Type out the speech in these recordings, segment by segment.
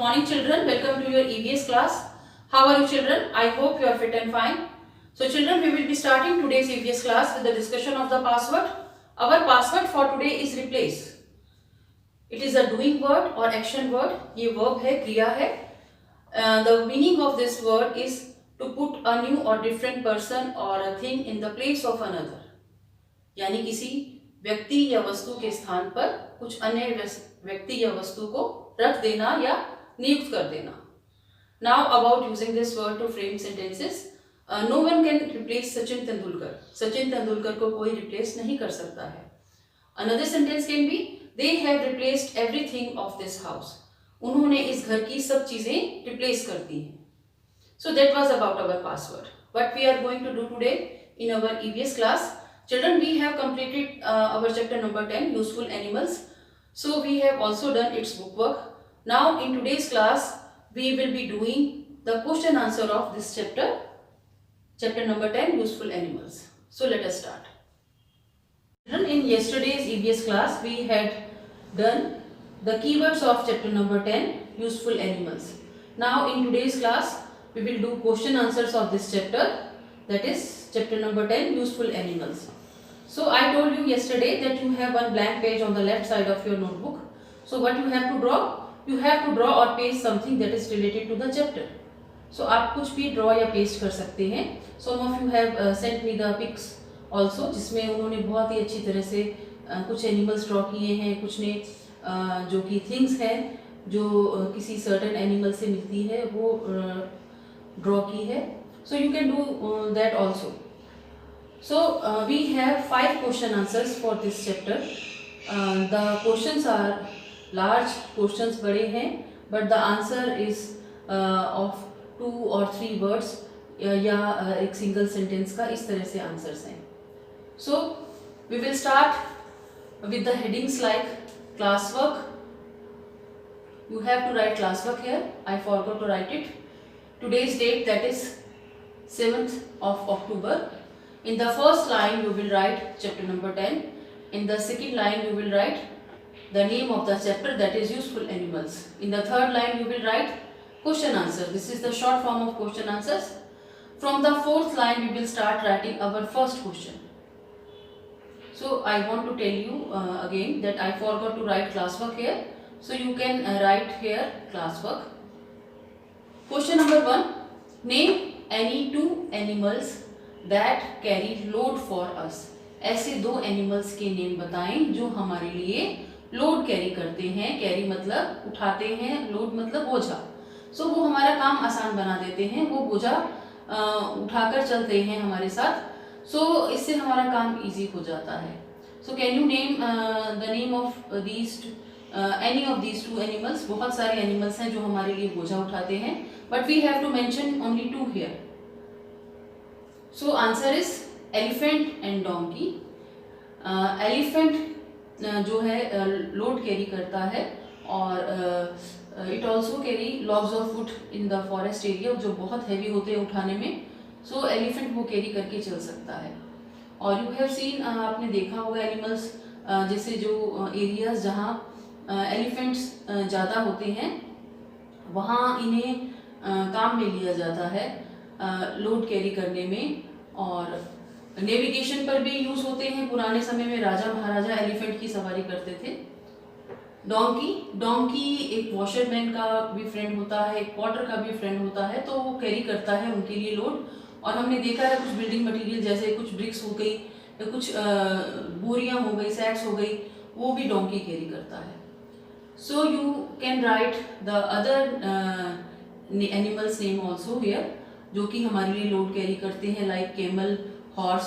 Morning children, welcome to your EVS class. How are you children? I hope you are fit and fine. So children, we will be starting today's EVS class with the discussion of the password. Our password for today is replace. It is a doing word or action word. ये verb है, क्रिया है. The meaning of this word is to put a new or different person or a thing in the place of another. यानी किसी व्यक्ति या वस्तु के स्थान पर कुछ अन्य व्यक्ति या वस्तु को रख देना या नियुक्त कर देना. Now about using this word to frame sentences. No one can replace Sachin Tendulkar. Sachin Tendulkar को कोई replace नहीं कर सकता है. Another sentence can be they have replaced everything of this house. उन्होंने इस घर की सब चीजें replace कर दी हैं. So that was about our password. What we are going to do today in our EVS class. Children, we have completed our chapter number 10, useful animals. So we have also done its bookwork. Now in today's class, we will be doing the question answer of this chapter number 10, useful animals. So let us start. In yesterday's EVS class, we had done the keywords of chapter number 10, useful animals. Now in today's class, we will do question answers of this chapter, that is chapter number 10, useful animals. So I told you yesterday that you have one blank page on the left side of your notebook. So what you have to draw? You have to draw or paste something that is related to the chapter. So आप कुछ भी draw या paste कर सकते हैं. Some of you have sent me the pics also, जिसमें उन्होंने बहुत ही अच्छी तरह से कुछ animals draw किए हैं, कुछ ने जो कि things हैं जो किसी certain animal से मिलती है वो draw की है. So you can do that also. So we have 5 question answers for this chapter. The questions are large, questions बड़े हैं, but the answer is of 2 or 3 words या एक single sentence का इस तरह से answers हैं. So we will start with the headings like classwork. You have to write classwork here. I forgot to write it. Today's date, that is 7th of October. In the first line you will write chapter number 10. In the second line you will write the name of the chapter, that is useful animals. In the third line you will write question answer. This is the short form of question answers. From the fourth line we will start writing our first question. So I want to tell you again that I forgot to write classwork here. So you can write here classwork. Question number 1. Name any 2 animals that carry load for us. ऐसे 2 animals के name बताएं जो हमारे लिए load carry करते हैं. Carry मतलब उठाते हैं, लोड मतलब बोझा. सो वो हमारा काम आसान बना देते हैं, वो बोझा उठाकर चलते हैं हमारे साथ. सो इससे हमारा काम इजी हो जाता है. So can you name the name of these any of these 2 animals. बहुत सारे एनिमल्स हैं जो हमारे लिए बोझा उठाते हैं, but we have to mention only 2 here. So answer is elephant and donkey. Elephant जो है लोड कैरी करता है और it also carry logs of wood in the forest area जो बहुत हैवी होते हैं उठाने में. So elephant वो कैरी करके चल सकता है. और you have seen आपने देखा होगा animals जैसे जो areas जहाँ elephants ज़्यादा होते हैं वहाँ इन्हें काम में लिया जाता है लोड कैरी करने में. और नेविगेशन पर भी यूज होते हैं. पुराने समय में राजा महाराजा एलिफेंट की सवारी करते थे. डोंकी एक वॉशरमैन का भी फ्रेंड होता है, एक पॉटर का भी फ्रेंड होता है, तो वो कैरी करता है उनके लिए लोड. और हमने देखा है कुछ बिल्डिंग मटेरियल जैसे कुछ ब्रिक्स हो गई या कुछ बोरियां हो गई, सैक्स हो गई, वो भी डोंकी कैरी करता है. So you can write the other animals name also here जो कि हमारे लिए लोड कैरी करते हैं, like camel, horse.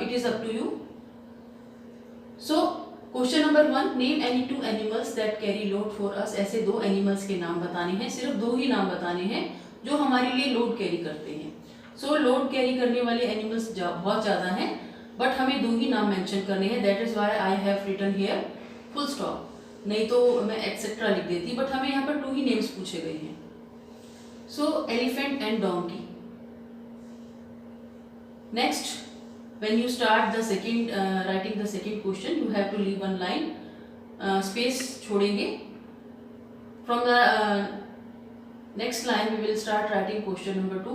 It is up to you. So question number 1. Name any 2 animals that carry load for us. ऐसे 2 animals के नाम बताने हैं, सिर्फ 2 ही नाम बताने हैं जो हमारे लिए लोड कैरी करते हैं. सो लोड कैरी करने वाले एनिमल्स बहुत ज़्यादा हैं, बट हमें 2 ही नाम मेंशन करने हैं. That is why I have written here full stop. नहीं तो मैं एक्सेट्रा लिख देती, बट हमें यहाँ पर 2 ही नेम्स पूछे गए हैं. So elephant and donkey. Next, when you start the second writing the second question, you have to leave one line, space छोड़ेंगे. From the next line we will start writing question number 2.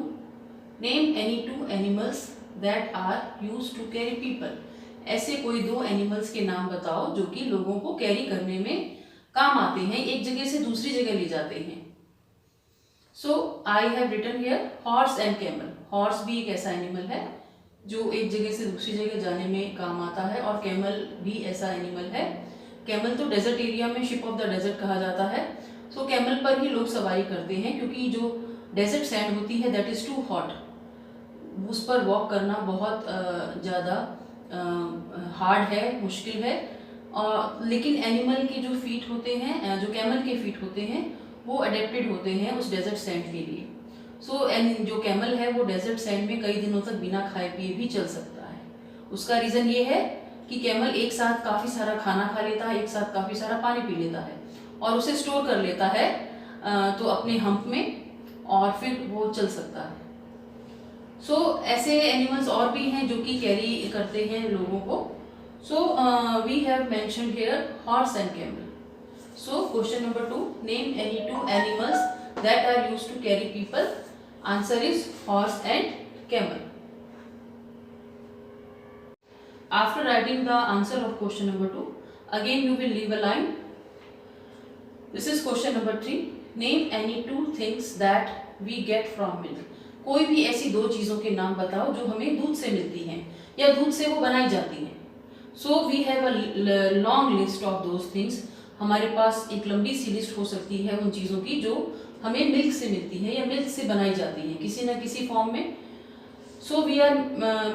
Name any two animals that are used to carry people. ऐसे कोई दो animals के नाम बताओ जो कि लोगों को कैरी करने में काम आते हैं, एक जगह से दूसरी जगह ले जाते हैं. So I have written here horse and camel. Horse भी एक ऐसा एनिमल है जो एक जगह से दूसरी जगह जाने में काम आता है, और कैमल भी ऐसा एनिमल है. कैमल तो डेजर्ट एरिया में शिप ऑफ द डेजर्ट कहा जाता है. सो कैमल पर ही लोग सवारी करते हैं क्योंकि जो डेजर्ट सैंड होती है दैट इज़ टू हॉट, उस पर वॉक करना बहुत ज़्यादा हार्ड है, मुश्किल है. और लेकिन एनिमल के जो फीट होते हैं, जो कैमल के फीट होते हैं, वो अडेप्टेड होते हैं उस डेजर्ट सैंड के लिए. सो जो कैमल है वो डेजर्ट सैंड में कई दिनों तक बिना खाए पिए भी चल सकता है. उसका रीज़न ये है कि कैमल एक साथ काफ़ी सारा खाना खा लेता है, एक साथ काफ़ी सारा पानी पी लेता है और उसे स्टोर कर लेता है तो अपने हम्प में, और फिर वो चल सकता है. सो ऐसे एनिमल्स और भी हैं जो कि कैरी करते हैं लोगों को. So we have mentioned here horse and camel. So question number 2, name any two animals that are used to carry people. Answer is horse and camel. After writing the answer of question number 2, again you will leave a line. This is question number 3. Name any two things that we get from milk. कोई भी ऐसी दो चीज़ों के नाम बताओ जो हमें दूध से मिलती हैं या दूध से वो बनाई जाती हैं. So we have a long list of those things. हमारे पास एक लंबी सी लिस्ट हो सकती है उन चीज़ों की जो हमें मिल्क से मिलती है या मिल्क से बनाई जाती हैं किसी न किसी फॉर्म में. So we are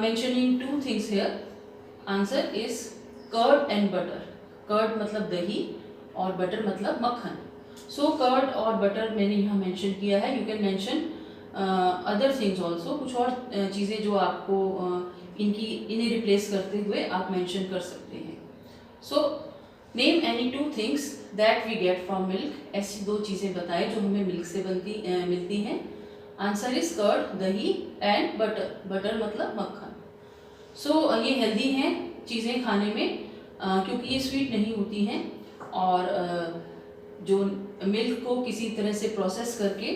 mentioning two things here. Answer is curd and butter. Curd मतलब दही और बटर मतलब मक्खन. सो कर्ड और बटर मैंने यहाँ मेंशन किया है. You can mention other things also. कुछ और चीज़ें जो आपको इन्हें रिप्लेस करते हुए आप मेंशन कर सकते हैं. So name any two things that we get from milk. ऐसी दो चीज़ें बताएं जो हमें मिल्क से मिलती हैं. आंसर इज कर्ड दही एंड बटर. बटर मतलब मक्खन. सो ये हेल्दी हैं चीज़ें खाने में क्योंकि ये स्वीट नहीं होती हैं, और जो मिल्क को किसी तरह से प्रोसेस करके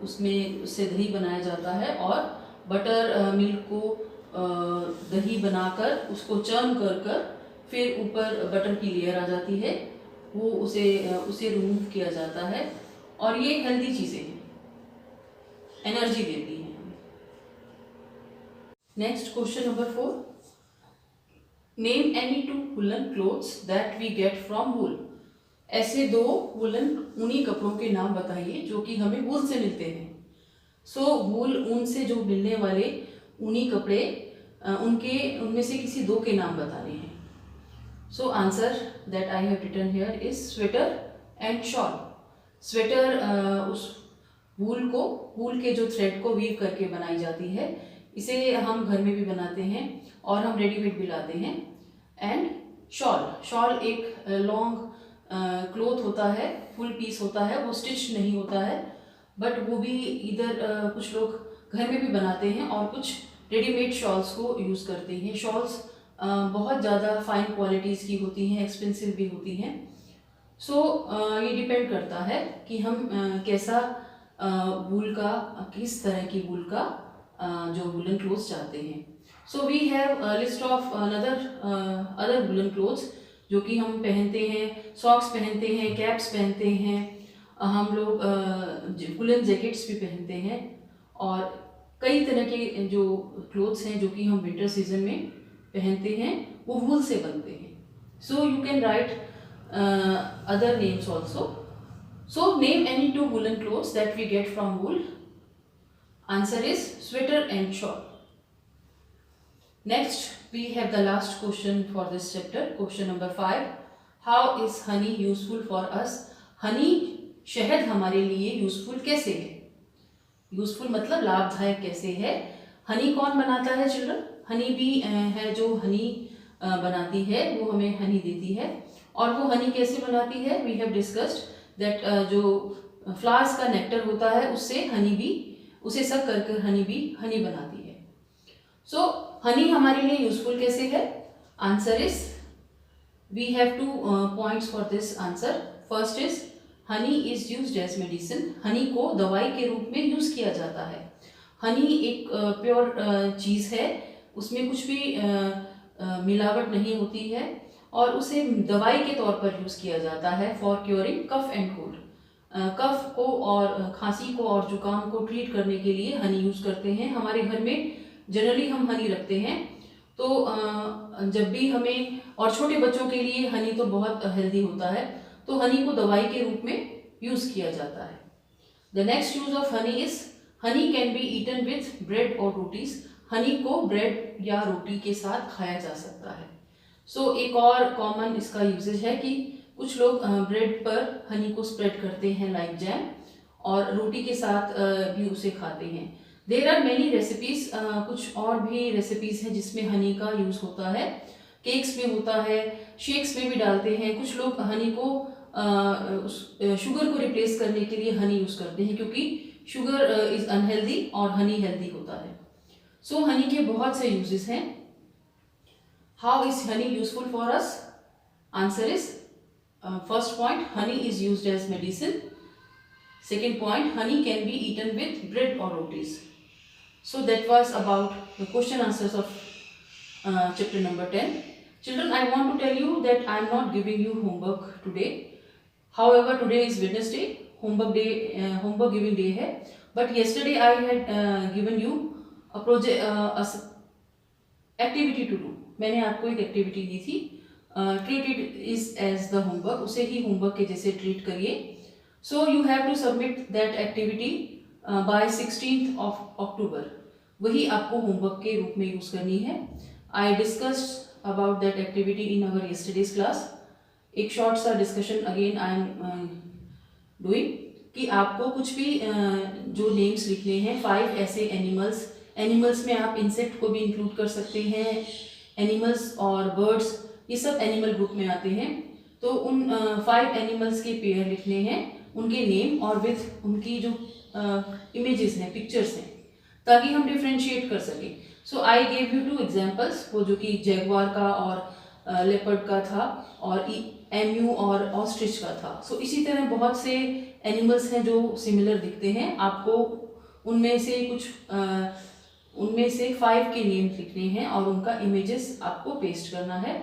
उससे दही बनाया जाता है, और बटर मिल्क को दही बनाकर उसको चर्न कर फिर ऊपर बटर की लेयर आ जाती है, वो उसे रिमूव किया जाता है, और ये हेल्दी चीज़ें हैं, एनर्जी देती हैं. Next, question number 4. Name any two woolen clothes that we get from wool. ऐसे दो वुलन ऊनी कपड़ों के नाम बताइए जो कि हमें वूल से मिलते हैं. सो वूल ऊन से जो मिलने वाले ऊनी कपड़े उनमें से किसी दो के नाम बताने हैं. So answer that I have written here is sweater and shawl. Sweater उस वूल के जो थ्रेड को वीव करके बनाई जाती है, इसे हम घर में भी बनाते हैं और हम रेडीमेड भी लाते हैं. एंड शॉल एक लॉन्ग क्लोथ होता है, फुल पीस होता है, वो स्टिच नहीं होता है, बट वो भी इधर कुछ लोग घर में भी बनाते हैं और कुछ रेडीमेड शॉल्स को यूज़ करते हैं. शॉल्स बहुत ज़्यादा फाइन क्वालिटीज़ की होती हैं, एक्सपेंसिव भी होती हैं. सो ये डिपेंड करता है कि हम कैसा वूल का, किस तरह की वूल का जो वुलन क्लोथ्स चाहते हैं. So we have list of other woollen clothes जो कि हम पहनते हैं. सॉक्स पहनते हैं, कैप्स पहनते हैं, हम लोग वुलन जैकेट्स भी पहनते हैं, और कई तरह के जो क्लोथ्स हैं जो कि हम विंटर सीजन में पहनते हैं वो वूल से बनते हैं. So you can write other names also. So name any two woollen clothes that we get from wool. Answer is sweater and shawl. Next, we have the last question for this chapter. Question number 5. How is honey useful for us? Honey, शहद हमारे लिए useful कैसे है? Useful मतलब लाभदायक कैसे है? हनी कौन बनाता है चिल्ड्रन? हनी भी है जो हनी बनाती है, वो हमें हनी देती है. और वो हनी कैसे बनाती है? वी हैव डिस्कस्ड दैट जो फ्लावर्स का नेक्टर होता है उसे सक कर हनी भी हनी बनाती है. सो हनी हमारे लिए यूजफुल कैसे है? Answer is, we have 2 points for this answer. First is honey is used as medicine, honey को दवाई के रूप में यूज किया जाता है। हनी एक प्योर चीज़ है, उसमें कुछ भी मिलावट नहीं होती है और उसे दवाई के तौर पर यूज़ किया जाता है for curing cough and cold. Cough को और खांसी को और जुकाम को ट्रीट करने के लिए हनी यूज़ करते हैं। हमारे घर में जनरली हम हनी रखते हैं, तो जब भी हमें, और छोटे बच्चों के लिए हनी तो बहुत हेल्दी होता है, तो हनी को दवाई के रूप में यूज़ किया जाता है। The next use of honey is honey can be eaten with bread और रोटीज, हनी को ब्रेड या रोटी के साथ खाया जा सकता है। सो एक और कॉमन इसका यूजेज है कि कुछ लोग ब्रेड पर हनी को स्प्रेड करते हैं लाइक जैम, और रोटी के साथ भी उसे खाते हैं। देर आर मेनी रेसिपीज, कुछ और भी रेसिपीज हैं जिसमें हनी का यूज होता है। केक्स में होता है, शेक्स में भी डालते हैं। कुछ लोग हनी को शुगर को रिप्लेस करने के लिए हनी यूज करते हैं, क्योंकि शुगर इज अनहेल्दी और हनी हेल्दी होता है। सो हनी के बहुत से यूजेस हैं। How is honey useful for us? Answer is first point, honey is used as medicine. Second point, honey can be eaten with bread और rotis. So that was about the question answers of chapter number 10. Children, I want to tell you that I am not giving you homework today. However, today is Wednesday, homework day, homework giving day है. But yesterday I had given you a project, activity to do. मैंने आपको एक activity दी थी, treat it is as the homework, उसे ही homework के जैसे treat करिए. So you have to submit that activity by 16th of October. वही आपको होमवर्क के रूप में यूज करनी है. I discussed about that activity in our yesterday's class. एक शॉर्ट सा discussion again I am doing कि आपको कुछ भी जो नेम्स लिखने हैं, 5 ऐसे एनिमल्स में आप इंसेक्ट को भी इंक्लूड कर सकते हैं, एनिमल्स और बर्ड्स, ये सब एनिमल ग्रुप में आते हैं. तो उन 5 एनिमल्स के पेयर लिखने हैं, उनके नेम और विथ उनकी जो इमेजेस हैं, पिक्चर्स हैं, ताकि हम डिफ्रेंशिएट कर सकें. सो आई गेव यू 2 एग्जाम्पल्स, वो जो कि जैगवार का और लेपर्ड का था, और एम्यू और ऑस्ट्रिच का था. सो इसी तरह बहुत से एनिमल्स हैं जो सिमिलर दिखते हैं. आपको उनमें से 5 के नेम लिखने हैं और उनका इमेजेस आपको पेस्ट करना है.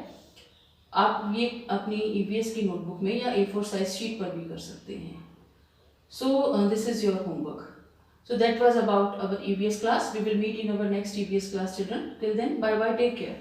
आप ये अपनी EVS की नोटबुक में या A4 साइज शीट पर भी कर सकते हैं. So this is your homework. So that was about our EVS class. We will meet in our next EVS class, children. Till then, bye bye, take care.